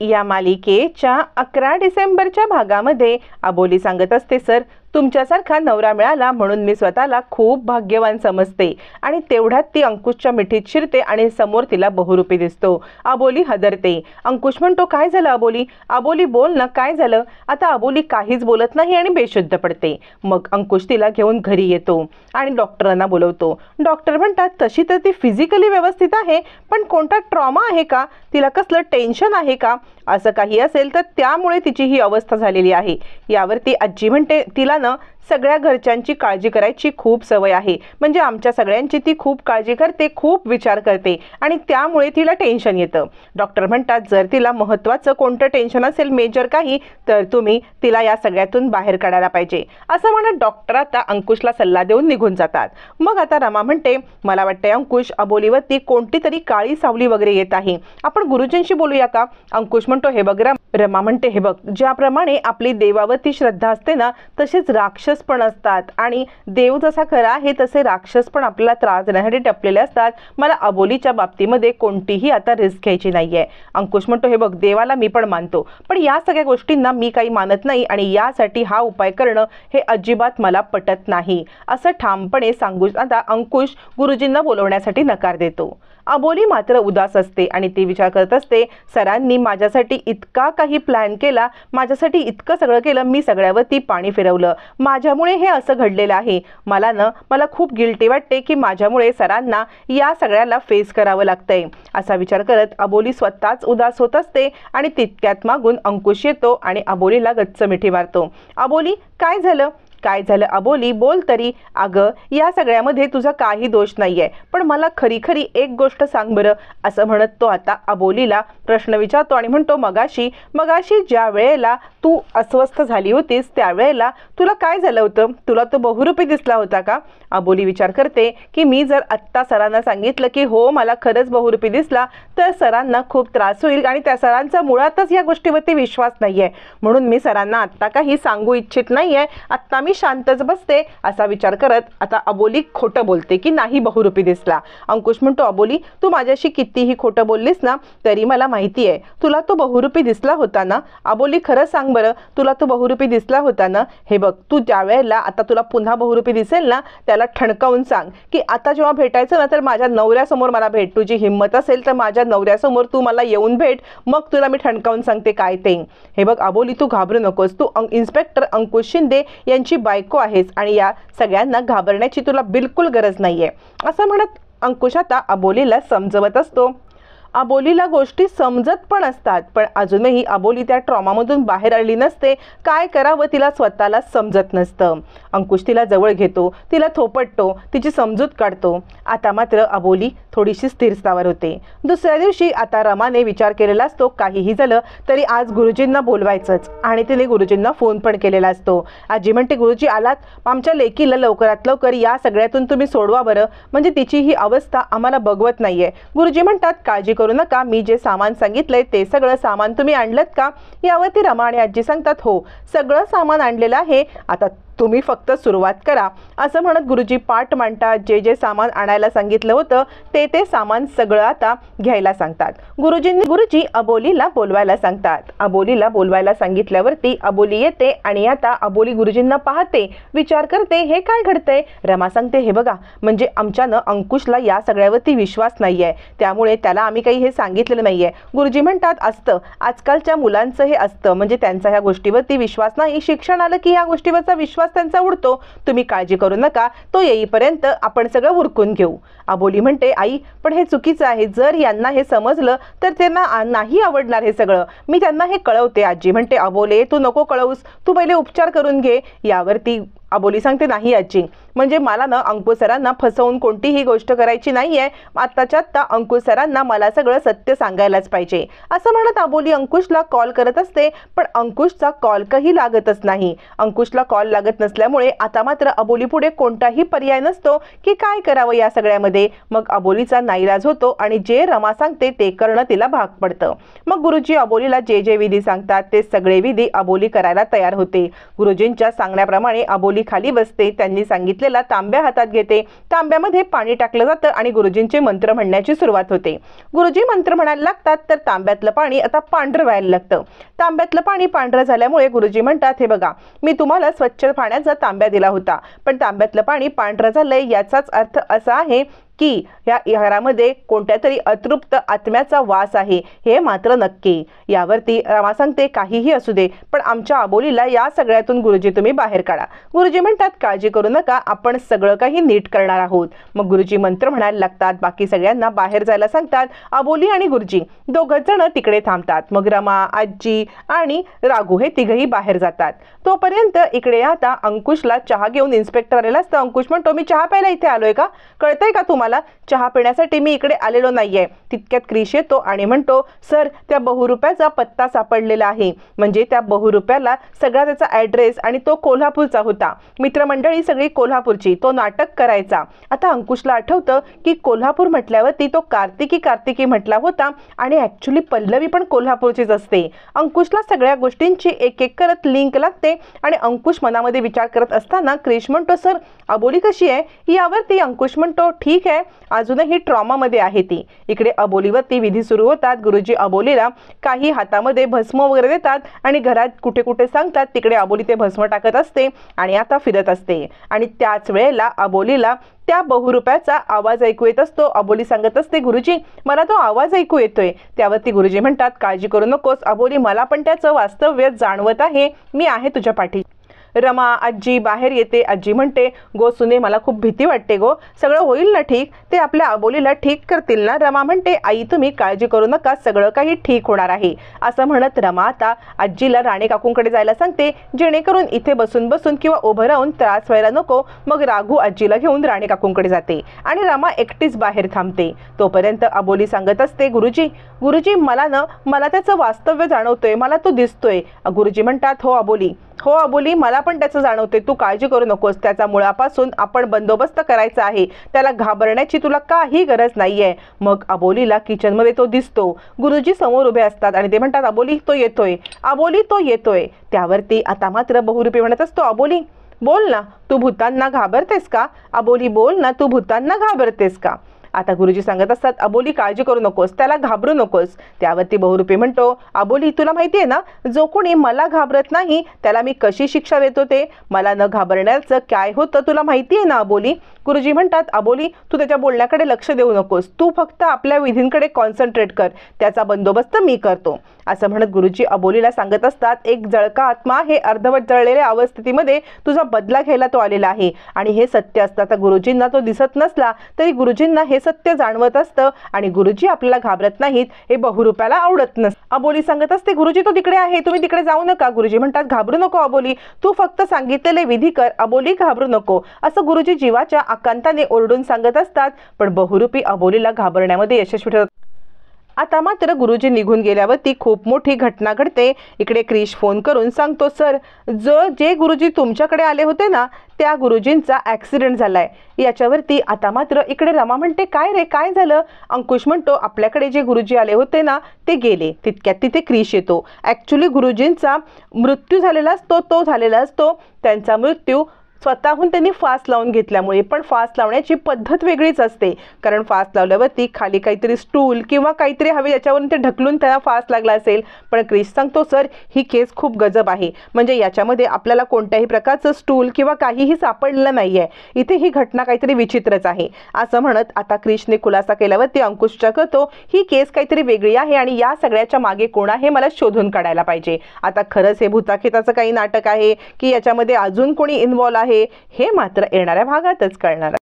या मालिकेच्या 11 डिसेंबरच्या भागामध्ये अबोली सांगत असते, सर तुमच्यासारखा नवरा मिळाला म्हणून मी स्वतःला खूप भाग्यवान समजते। आणि तेवढ्यात ती अंकुशच्या मिठीत शिरते आणि समोर तिला बहुरूपी दिसतो। अबोली हदरते। अंकुश म्हणतो, काय झालं अबोली? अबोली बोल ना, काय झालं? आता अबोली काहीच बोलत नाही आणि बेशुद्ध पडते। मग अंकुश तिला घेऊन घरी येतो आणि डॉक्टरांना बोलवतो। डॉक्टर म्हणतात, तशी तर ती फिजिकली व्यवस्थित आहे, पण कोणता ट्रॉमा आहे का? तिला कसलं टेन्शन आहे का? असं काही असेल तर त्यामुळे तिची ही अवस्था झालेली आहे। यावरती आजी म्हणते, तिला ना सगळ्या घरच्यांची काळजी करायची खूप सवय आहे, म्हणजे आमच्या सगळ्यांची ती खूप काळजी करते, खूप विचार करते आणि त्यामुळे तिला टेन्शन येतं। डॉक्टर म्हणतात, जर तिला महत्त्वाचं कोणतं टेन्शन असेल, मेजर काही, तर तुम्ही तिला या सगळ्यातून बाहेर काढायला पाहिजे, असं म्हणत डॉक्टर आता अंकुशला सल्ला देऊन निघून जातात। मग आता रमा म्हणते, मला वाटते अंकुश, अबोलीवरती कोणती तरी काळी सावली वगैरे येत आहे, आपण गुरुजींशी बोलूया का? अंकुश म्हणतो, हे बघ रमा म्हणते, हे बघ, ज्याप्रमाणे आपली देवावरती श्रद्धा असते ना, तसेच राक्षस पण असतात आणि देव जसा खरा आहे तसे राक्षस पण आपल्याला त्रास देण्यासाठी टपलेले असतात। मला अबोलीच्या बाबतीमध्ये कोणतीही आता रिस्क घ्यायची नाहीये। अंकुश म्हणतो, हे बघ, देवाला मी पण मानतो, पण या सगळ्या गोष्टींना मी काही मानत नाही आणि यासाठी हा उपाय करणं हे अजिबात मला पटत नाही, असं ठामपणे सांगून आता अंकुश गुरुजींना बोलवण्यासाठी नकार देतो। अबोली मात्र उदास असते आणि ती विचार करत असते, सरांनी माझ्यासाठी इतका काही प्लॅन केला, माझ्यासाठी इतकं सगळं केलं, मी सगळ्यावरती पाणी फिरवलं, माझ्यामुळे हे असं घडलेलं आहे। मला खूप गिल्टी वाटते की माझ्यामुळे सरांना या सगळ्याला फेस करावं लागतंय। असा विचार करत अबोली स्वतःच उदास होत असते आणि तितक्यात मागून अंकुश येतो आणि अबोलीला गच्च मिठी मारतो। अबोली, काय झालं? काय झालं अबोली, बोल तरी। अगं, या सगळ्यामध्ये तुझा काही दोष नाहीये, पण मला खरी खरी एक गोष्ट सांग बरं, असं म्हणत तो आता अबोलीला प्रश्न विचारतो आणि म्हणतो, मगाशी ज्या वेळेला तू अस्वस्थ झाली होतीस त्यावेळेला तुला काय झालं होतं? तुला तो बहुरूपी दिसला होता का? अबोली विचार करते की मी जर आत्ता सरांना सांगितलं की हो मला खरंच बहुरूपी दिसला तर सरांना खूप त्रास होईल आणि त्या सरांचा मुळातच या गोष्टीवरती विश्वास नाहीये, म्हणून मी सरांना आत्ता काही सांगू इच्छित नाहीये, आत्ता मी शांतच बसते, असा विचार करत आता अबोली खोटं बोलते की नाही बहुरूपी दिसला। अंकुश म्हणतो, अबोली, तू माझ्याशी कितीही खोटं बोललीस ना तरी मला माहिती आहे तुला तो बहुरूपी दिसला होता ना। अबोली, खरं सांग बरं, तुला तो बहुरूपी दिसला होता ना? हे बघ, तू ज्या वेळेला आता तुला पुन्हा बहुरूपी दिसेल ना त्याला ठणकावून सांग की आता जेव्हा भेटायचं ना तर माझ्या नवऱ्यासमोर मला भेट, तुझी हिंमत असेल तर माझ्या नवऱ्यासमोर तू मला येऊन भेट, मग तुला मी ठणकावून सांगते काय ते। हे बघ अबोली, तू घाबरू नकोस, तू इन्स्पेक्टर अंकुश शिंदे यांची बायको आहेस आणि या सगळ्यांना घाबरण्याची तुला बिलकुल गरज नाहीये, असं म्हणत अंकुश आता अबोलीला समजवत असतो। अबोलीला गोष्टी समजत पण असतात, पण अजूनही अबोली त्या ट्रॉमामधून बाहेर आली नसते, काय करावं तिला स्वतःला समजत नसतं। अंकुश तिला जवळ घेतो, तिला थोपटतो, तिची समजूत काढतो। आता मात्र अबोली थोडीशी स्थिरस्थावर होते। दुसऱ्या दिवशी आता रमाने विचार केलेला असतो, काहीही झालं तरी आज गुरुजींना बोलवायचंच आणि तिने गुरुजींना फोन पण केलेला असतो। आजी म्हणते, गुरुजी आलात? आमच्या लेकीला लवकरात लवकर या सगळ्यातून तुम्ही सोडवा बरं, म्हणजे तिची ही अवस्था आम्हाला बघवत नाहीये। गुरुजी म्हणतात, काळजी करू नका, मी जे सामान सांगितलंय ते सगळं सामान तुम्ही आणलंत का? यावरती रमा आणि आजी सांगतात, हो सगळं सामान आणलेलं आहे, आता तुम्ही फक्त सुरुवात करा, असं म्हणत गुरुजी पाठ मांडतात। जे सामान आणायला सांगितलं होतं ते सामान सगळं आता घ्यायला सांगतात। गुरुजी अबोलीला बोलवायला सांगतात। अबोलीला बोलवायला सांगितल्यावरती अबोली येते आणि आता अबोली गुरुजींना पाहते, विचार करते हे काय घडतंय। रमा सांगते, हे बघा, म्हणजे आमच्यानं अंकुशला या सगळ्यावरती विश्वास नाहीये, त्यामुळे त्याला आम्ही काही हे सांगितलेलं नाहीये। गुरुजी म्हणतात, असतं आजकालच्या मुलांचं हे असतं, म्हणजे त्यांचा ह्या गोष्टीवरती विश्वास नाही, शिक्षण आलं की या गोष्टीवरचा विश्वास त्यांचा उडतो, तुम्ही काळजी करू नका, तो येईपर्यंत आपण सगळं उरकून घेऊ। अबोली म्हणते, आई पण हे चुकीचं आहे, जर यांना हे समजलं तर त्यांना नाही आवडणार हे सगळं, मी त्यांना हे कळवते। आजी म्हणते, अबोले तू नको कळवूस, तू पहिले उपचार करून घे। यावरती अबोली सांगते, नाही आजी, म्हणजे मला ना अंकुश सरांना फसवून कोणतीही गोष्ट करायची नाहीये, आत्ताच्या आत्ता अंकुश सरांना मला सगळं सत्य सांगायलाच पाहिजे, असं म्हणत अबोली अंकुशला कॉल करत असते, पण अंकुशचा कॉल काही लागतच नाही। अंकुशला कॉल लागत नसल्यामुळे आता मात्र अबोली पुढे कोणताही पर्याय नसतो की काय करावं या सगळ्यामध्ये। मग अबोलीचा नाईलाज होतो आणि जे रमा सांगते ते करणं तिला भाग पडतं। मग गुरुजी अबोलीला जे विधी सांगतात ते सगळे विधी अबोली करायला तयार होते। गुरुजींच्या सांगण्याप्रमाणे अबोली खाली बसते, त्यांनी सांगितलेला तांब्या हातात घेते, तांब्यामध्ये पाणी टाकलं जातं आणि गुरुजींचे मंत्र म्हणण्याची सुरुवात होते. गुरुजी मंत्र म्हणायला लागतात तर तांब्यातलं पाणी आता पांढरं व्हायला लागतं. तांब्यातलं पाणी पांढरं झाल्यामुळे गुरुजी म्हणतात, हे बघा, मी तुम्हाला स्वच्छ पाण्याचा तांब्या दिला होता, पण तांब्यातलं पाणी पांढरं झालंय, याचाच अर्थ असा आहे की या घरामध्ये कोणत्या तरी अतृप्त आत्म्याचा वास आहे, हे मात्र नक्की. यावरती रमा सांगते, काहीही असू दे, पण आमच्या अबोलीला या सगळ्यातून गुरुजी तुम्ही बाहेर काढा. गुरुजी म्हणतात, काळजी करू नका, आपण सगळं काही नीट करणार आहोत. मग गुरुजी मंत्र म्हणायला लागतात, बाकी सगळ्यांना बाहेर जायला सांगतात. अबोली आणि गुरुजी दोघं जण तिकडे थांबतात. मग रमा, आजी आणि राघू हे तिघही बाहेर जातात. तोपर्यंत इकडे आता अंकुशला चहा घेऊन इन्स्पेक्टर आलेला असतं. अंकुश म्हणतो, मी चहा प्यायला इथे आलोय का? कळतंय का तुम्हाला? चहा पिण्यासाठी मी इकडे आलेलो नाहीये. तितक्यात क्रिश येतो आणि म्हणतो, सर, त्या बहुरूप्याचा पत्ता सापडलेला आहे. म्हणजे त्या बहुरूप्याला सगळा त्याचा ॲड्रेस आणि तो कोल्हापूरचा होता. मित्रमंडळी सगळी कोल्हापूरची, तो नाटक करायचा. आता अंकुशला आठवतं की कोल्हापूर म्हटल्यावरती तो कार्तिकी म्हटला होता आणि ॲक्च्युली पल्लवी पण कोल्हापूरचीच असते. अंकुशला सगळ्या गोष्टींची एक एक करत लिंक लागते आणि अंकुश मनामध्ये विचार करत असताना क्रिश म्हणतो, सर, अबोली कशी आहे? यावरती अंकुश म्हणतो, ठीक आहे, अजूनही ट्रॉमामध्ये आहे ती. इकडे अबोलीवरती विधी सुरू होतात. गुरुजी अबोलीला काही हातामध्ये भस्म वगैरे देतात आणि घरात कुठे कुठे सांगतात तिकडे अबोली ते भस्म टाकत असते आणि आता फिरत असते. आणि त्याच वेळेला अबोलीला त्या बहुरूप्याचा आवाज ऐकू येत असतो. अबोली सांगत असते, गुरुजी, मला तो आवाज ऐकू येतोय. त्यावरती गुरुजी म्हणतात, काळजी करू नकोस अबोली, मला पण त्याचं वास्तव्य जाणवत आहे, मी आहे तुझ्या पाठी. रमा, आजी बाहेर येते. आजी म्हणते, गो सुने, मला खूप भीती वाटते गो, सगळं होईल ना ठीक? ते आपल्या अबोलीला ठीक करतील ना? रमा म्हणते, आई तुम्ही काळजी करू नका, सगळं काही ठीक होणार आहे. असं म्हणत रमा आता आजीला राणे काकूंकडे जायला सांगते, जेणेकरून इथे बसून बसून किंवा उभं राहून त्रास व्हायला नको. मग राघू आजीला घेऊन राणे काकूंकडे जाते आणि रमा एकटीच बाहेर थांबते. तोपर्यंत अबोली सांगत असते, गुरुजी, मला त्याचं वास्तव्य जाणवतोय, मला तो दिसतोय. गुरुजी म्हणतात, हो अबोली, मला पण त्याचं जाणवते, तू काळजी करू नकोस, त्याचा मुळापासून आपण बंदोबस्त करायचा आहे, त्याला घाबरण्याची तुला काही गरज नाहीये. मग अबोलीला किचनमध्ये तो दिसतो. गुरुजी समोर उभे असतात आणि ते म्हणतात, अबोली तो येतोय. त्यावरती आता मात्र बहुरूपी म्हणत असतो, अबोली बोल ना, तू भूतांना घाबरतेस का? अबोली बोल ना, तू भूतांना घाबरतेस का? आता गुरुजी सांगत असतात, अबोली काळजी करू नकोस, त्याला घाबरू नकोस. त्यावरती बहुरूपी म्हणतो, अबोली तुला माहिती आहे ना, जो कोणी मला घाबरत नाही त्याला मी कशी शिक्षा देतो ते? मला न घाबरण्याचं काय होतं तुला माहिती आहे ना अबोली? गुरुजी म्हणतात, अबोली तू त्याच्या बोलण्याकडे लक्ष देऊ नकोस, तू फक्त आपल्या विधींकडे कॉन्सन्ट्रेट कर, त्याचा बंदोबस्त मी करतो. असं म्हणत गुरुजी अबोलीला सांगत असतात, एक जळका आत्मा हे अर्धवट जळलेल्या अवस्थेमध्ये तुझा बदला घ्यायला तो आलेला आहे आणि हे सत्य असतं. आता गुरुजींना तो दिसत नसला तरी गुरुजींना हे सत्य जाणवत असतं आणि गुरुजी आपल्याला घाबरत नाहीत हे बहुरूप्याला आवडत नसतं. अबोली सांगत असते, गुरुजी तो तिकडे आहे, तुम्ही तिकडे जाऊ नका. गुरुजी म्हणतात, घाबरू नको अबोली, तू फक्त सांगितलेले विधी कर, अबोली घाबरू नको. असं गुरुजी जीवाच्या आकांताने ओरडून सांगत असतात, पण बहुरूपी अबोलीला घाबरण्यामध्ये यशस्वी ठरतात. आता मात्र गुरुजी निघून गेल्यावरती खूप मोठी घटना घडते. इकडे क्रिश फोन करून सांगतो, सर, जे गुरुजी तुमच्याकडे आले होते ना, त्या गुरुजींचा ॲक्सिडेंट झालाय. याच्यावरती आता मात्र इकडे रमा म्हणते, काय रे, काय झालं? अंकुश म्हणतो, आपल्याकडे जे गुरुजी आले होते ना ते गेले. तितक्यात तिथे क्रिश येतो. ॲक्च्युली गुरुजींचा मृत्यू झालेला असतो. त्यांचा मृत्यू स्वतःहून त्यांनी फास लावून घेतल्यामुळे, पण फास लावण्याची पद्धत वेगळीच असते, कारण फास लावल्यावरती खाली काहीतरी स्टूल किंवा काहीतरी हवे याच्यावरून ते ढकलून त्याला फास लागला असेल. पण क्रिश सांगतो, सर, ही केस खूप गजब आहे, म्हणजे याच्यामध्ये आपल्याला कोणत्याही प्रकारचं स्टूल किंवा काहीही सापडलं नाहीये, इथे ही घटना काहीतरी विचित्रच आहे. असं म्हणत आता क्रिशने खुलासा केल्यावरती अंकुश करतो, ही केस काहीतरी वेगळी आहे आणि या सगळ्याच्या मागे कोण आहे मला शोधून काढायला पाहिजे. आता खरंच हे भूताखेताचं काही नाटक आहे की याच्यामध्ये अजून कोणी इन्व्हॉल्व आहे हे मात्र येणाऱ्या भागातच कळणार.